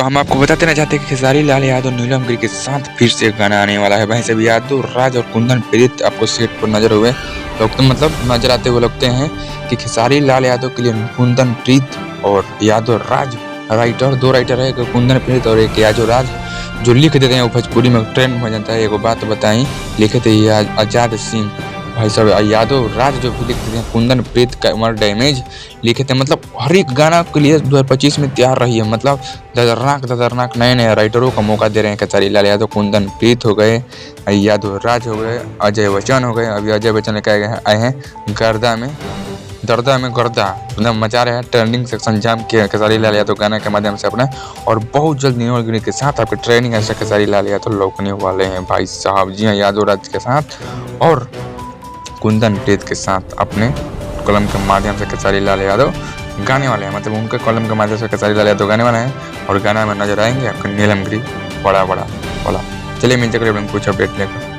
तो हम आपको बताते ना चाहते हैं कि खेसारी लाल यादव नीलम गिरी के साथ फिर से एक गाना आने वाला है। भाई साहब यादव राज और कुंदन प्रीत आपको सेट पर नजर हुए लोग तो मतलब नजर आते हुए लगते हैं कि खेसारी लाल यादव के लिए कुंदन प्रीत और यादव राज राइटर, दो राइटर है, एक कुंदन प्रीत और एक यादव राज, जो लिख देते हैं वो भोजपुरी में ट्रेंड हो जाता है। एक बात बताई, लिखे थे आजाद सिंह भाई साहब यादव राज, जो भी लिखते हैं कुंदन प्रीत का उमर डैमेज लिखे थे। मतलब हर एक गाना के लिए 2025 में तैयार रही है। मतलब खतरनाक नए नए राइटरों का मौका दे रहे हैं। खेसारी लाल यादव, कुंदन प्रीत हो गए, यादव राज हो गए, अजय बच्चन हो गए। अभी अजय बच्चन लेकर आए हैं गर्दा में गर्दा, मतलब मचा रहे हैं, ट्रेंडिंग सेक्शन जाम किया खेसारी लाल यादव गाने के माध्यम से अपने। और बहुत जल्द नीलम गिरी के साथ आपके ट्रेनिंग ऐसे खेसारी लाल यादव लौकने वाले हैं भाई साहब। जी हाँ, यादव राज के साथ और कुंदन प्रीत के साथ अपने कलम के माध्यम से खेसारी लाल यादव गाने वाले हैं। मतलब उनके कलम के माध्यम से खेसारी लाल यादव गाने वाले हैं और गाना में नजर आएंगे आपके नीलम गिरी बड़ा वाला। चलिए मिलते हैं कुछ अपडेट लेकर।